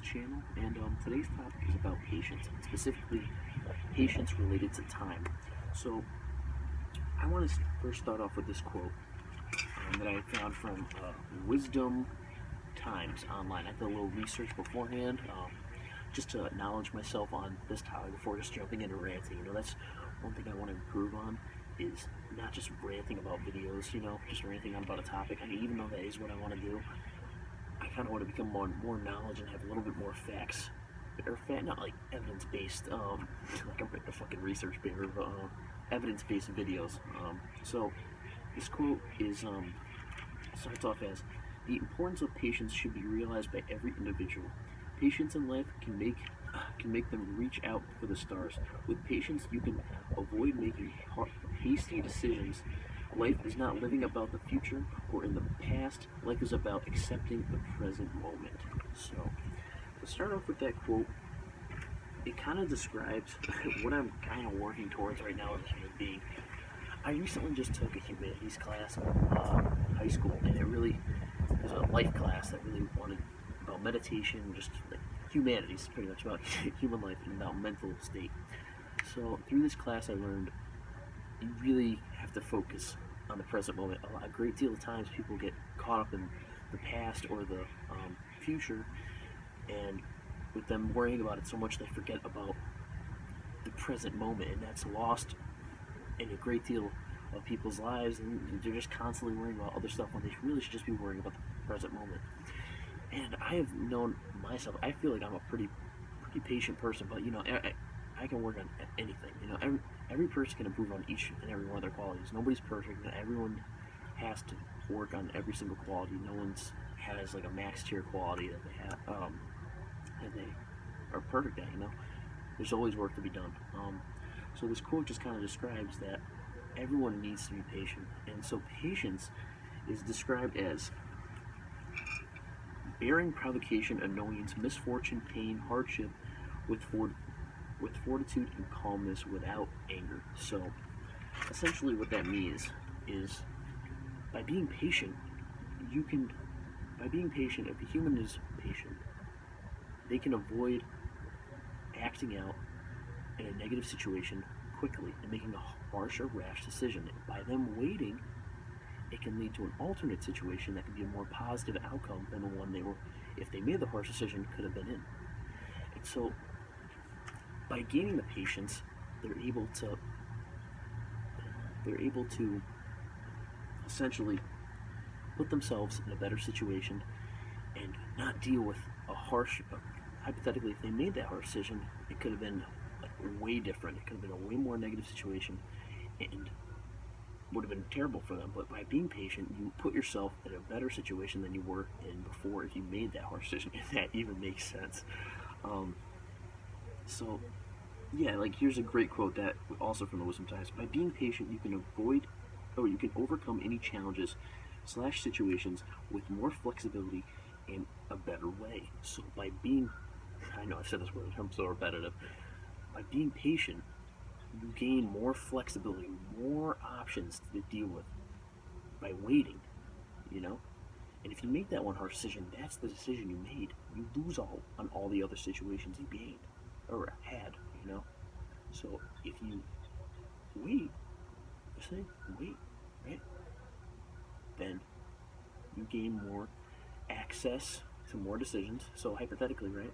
channel, and today's topic is about patience, specifically patience related to time. So I want to first start off with this quote that I found from Wisdom Times online. I did a little research beforehand, just to acknowledge myself on this topic before just jumping into ranting. That's one thing I want to improve on, is not just ranting about videos, just ranting on about a topic. I mean, even though that is what I want to do, I kind of want to become more knowledge and have a little bit more facts, or not like evidence-based, like I'm a fucking research paper, but evidence-based videos. So this quote is starts off as, "The importance of patience should be realized by every individual. Patience in life can make them reach out for the stars. With patience, you can avoid making hasty decisions. Life is not living about the future or in the past. Life is about accepting the present moment." So, to start off with that quote, it kind of describes what I'm kind of working towards right now as a human being. I recently just took a humanities class in high school, and it was a life class that really wanted about meditation, just like humanities, pretty much about human life and about mental state. So through this class, I learned you really have to focus on the present moment. A great deal of times people get caught up in the past or the future, and with them worrying about it so much, they forget about the present moment, and that's lost in a great deal of people's lives, and they're just constantly worrying about other stuff when they really should just be worrying about the present moment. And I have known myself, I feel like I'm a pretty patient person, but I can work on anything. Every person can improve on each and every one of their qualities. Nobody's perfect, and everyone has to work on every single quality. No one's has like a max tier quality that they are perfect at. There's always work to be done. So this quote just kind of describes that everyone needs to be patient, and so patience is described as bearing provocation, annoyance, misfortune, pain, hardship with fortitude and calmness without anger. So essentially what that means is by being patient, if a human is patient, they can avoid acting out in a negative situation quickly and making a harsh or rash decision. By them waiting, it can lead to an alternate situation that could be a more positive outcome than the one if they made the harsh decision, could have been in. And so, by gaining the patience, they're able to essentially put themselves in a better situation and not deal with hypothetically, if they made that harsh decision, it could have been way different. It could have been a way more negative situation, and would have been terrible for them. But by being patient, you put yourself in a better situation than you were in before if you made that harsh decision, if that even makes sense. So yeah, like here's a great quote that also from the Wisdom Times: "By being patient, you can overcome any challenges / situations with more flexibility and a better way." So by being, I know I've said this word, I'm so repetitive. By being patient, you gain more flexibility, more options to deal with by waiting, And if you make that one harsh decision, that's the decision you made. You lose on all the other situations you gained or had, So if you wait, right? Then you gain more access to more decisions. So hypothetically, right?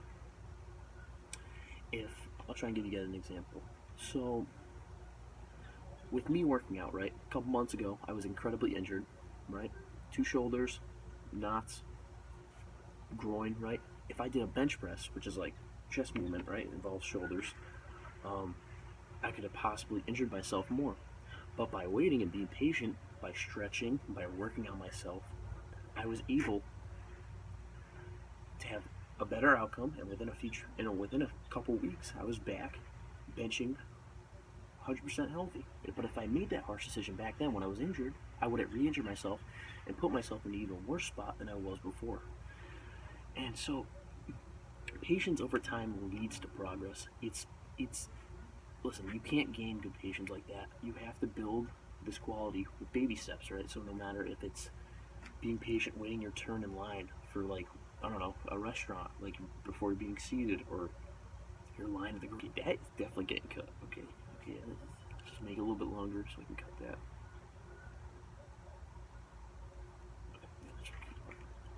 I'll try and give you guys an example. So with me working out, right, a couple months ago, I was incredibly injured, right? 2 shoulders, knots, groin, right? If I did a bench press, which is like chest movement, right, it involves shoulders, I could have possibly injured myself more. But by waiting and being patient, by stretching, by working on myself, I was able to have a better outcome, and within a couple weeks, I was back benching 100% healthy. But if I made that harsh decision back then when I was injured, I would have re-injured myself and put myself in an even worse spot than I was before. And so, patience over time leads to progress. Listen, you can't gain good patience like that. You have to build this quality with baby steps, right? So no matter if it's being patient, waiting your turn in line for like I don't know, a restaurant, like before you're being seated, or your line at the grocery. That is definitely getting cut. Okay, okay, let's just make it a little bit longer so I can cut that.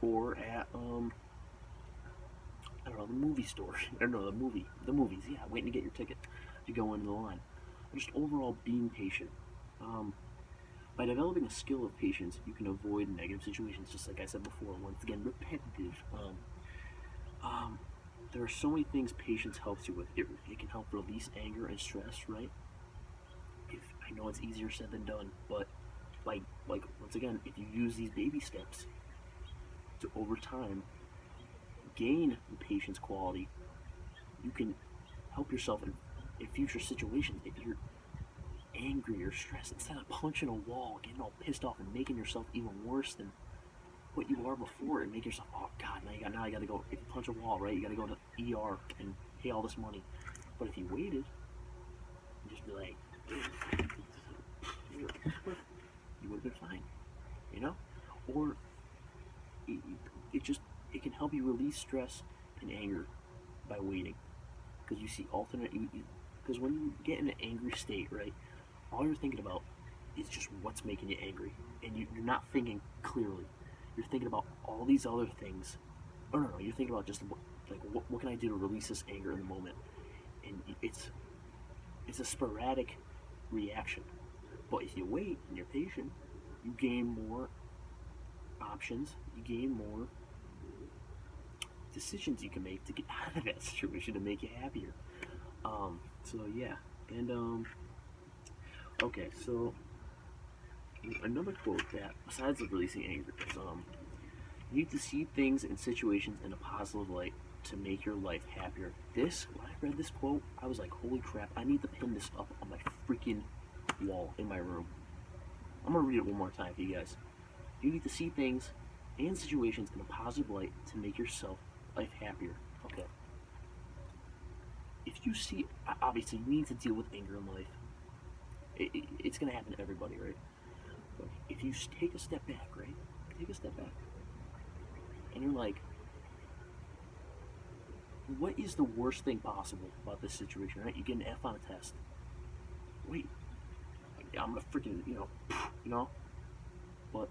Or at I don't know, the movie store. Or no, the movies. Yeah, waiting to get your ticket to go into the line. Just overall being patient. By developing a skill of patience, you can avoid negative situations. Just like I said before. Once again, repetitive. There are so many things patience helps you with. It can help release anger and stress, right? I know it's easier said than done, but like once again, if you use these baby steps to over time gain the patience quality, you can help yourself in future situations. If you're angry or stressed, instead of punching a wall, getting all pissed off and making yourself even worse than what you are before, and make yourself, oh god, now I gotta go. If you punch a wall, right, you gotta go to ER and pay all this money. But if you waited and just be like, you would have been fine, you know? Or it can help you release stress and anger by waiting, because you see alternate. Because when you get in an angry state, right, all you're thinking about is just what's making you angry, and you're not thinking clearly. You're thinking about all these other things. Oh no, you're thinking about just like what can I do to release this anger in the moment, and it's a sporadic reaction. But if you wait and you're patient, you gain more options. You gain more decisions you can make to get out of that situation to make you happier. So yeah, and okay, so another quote that, besides the releasing anger, is you need to see things and situations in a positive light to make your life happier. When I read this quote, I was like, holy crap, I need to pin this up on my freaking wall in my room. I'm gonna read it one more time for you guys. You need to see things and situations in a positive light to make yourself life happier. Okay. If you see, obviously, you need to deal with anger in life. It's gonna happen to everybody, right? But if you take a step back, right? Take a step back. And you're like, what is the worst thing possible about this situation, right? You get an F on a test. Wait, I'm gonna freaking, you know? But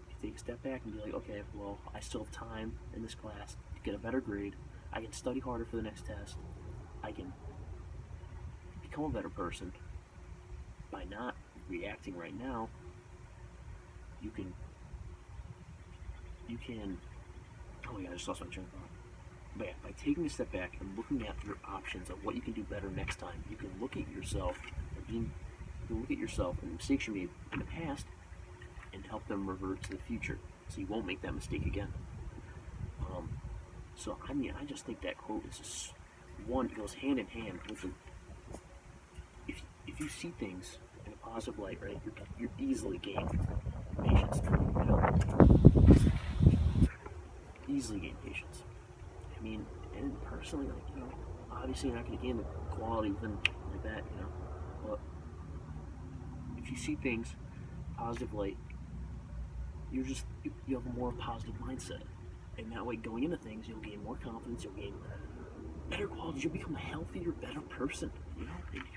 you take a step back and be like, okay, well, I still have time in this class to get a better grade. I can study harder for the next test. I can become a better person by not reacting right now. You can oh my god, I just lost my train of thought. But yeah, by taking a step back and looking at your options of what you can do better next time, you can look at yourself and the mistakes you made in the past and help them revert to the future, so you won't make that mistake again. So I mean, I just think that quote is just it goes hand in hand with the, if you see things in a positive light, right, you're easily gain patience. Easily gain patience. I mean, and personally, obviously you're not going to gain the quality within like that, but if you see things positive light, you have a more positive mindset, and that way going into things, you'll gain more confidence, you'll gain better qualities, you'll become a healthier, better person.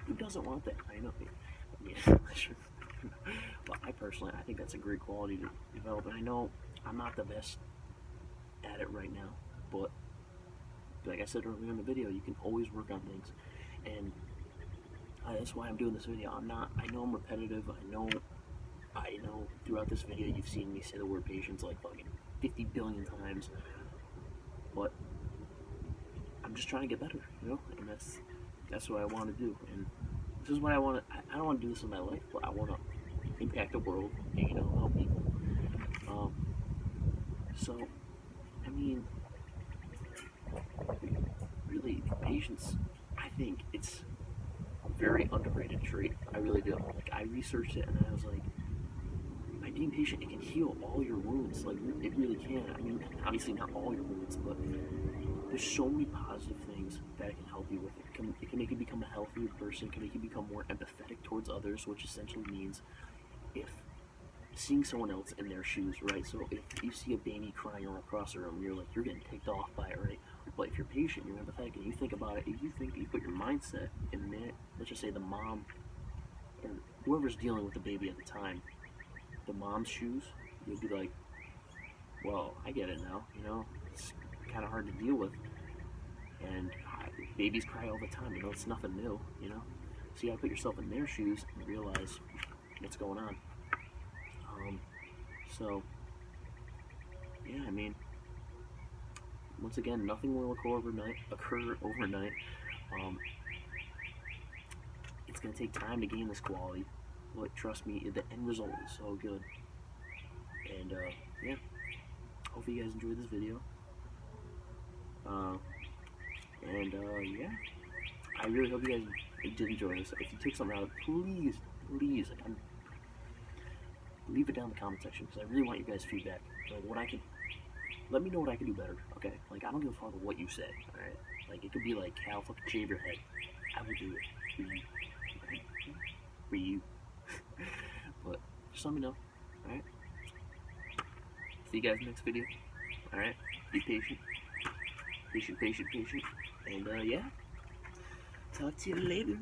Who doesn't want that? I know. Sure. Well, I think that's a great quality to develop, and I know I'm not the best at it right now, but like I said earlier in the video, you can always work on things, and that's why I'm doing this video. I know I'm repetitive. I know throughout this video you've seen me say the word patience like fucking 50 billion times, but I'm just trying to get better, and that's what I want to do, and this is what I want to. I don't want to do this in my life, but I want to impact the world, and, help people. So, I mean, really, patience, I think it's a very underrated trait. I really do. Like, I researched it, and I was like, by being patient, it can heal all your wounds. Like, it really can. I mean, obviously not all your wounds, but there's so many positive things that it can help you with. It can make you become a healthier person. It can make you become more empathetic towards others, which essentially means if seeing someone else in their shoes, right? So if you see a baby crying across the room, you're getting ticked off by it, right? But if you're patient, you're empathetic, and you think about it, if you put your mindset in there, let's just say the mom or whoever's dealing with the baby at the time, the mom's shoes, you'll be like, well, I get it now, it's kind of hard to deal with, and babies cry all the time, it's nothing new, so you gotta put yourself in their shoes and realize what's going on. So yeah, I mean, once again, nothing will occur overnight. It's gonna take time to gain this quality, but trust me, the end result is so good. And yeah, hopefully you guys enjoyed this video. Yeah, I really hope you guys did enjoy this. If you took something out of it, please, leave it down in the comment section, because I really want you guys' feedback. Like, let me know what I can do better, okay? Like, I don't give a fuck what you say, alright? Like, it could be like, Cal, fucking shave your head. I will do it for you, right? For you. But just let me know, alright? See you guys next video, alright? Be patient. And yeah, talk to you later.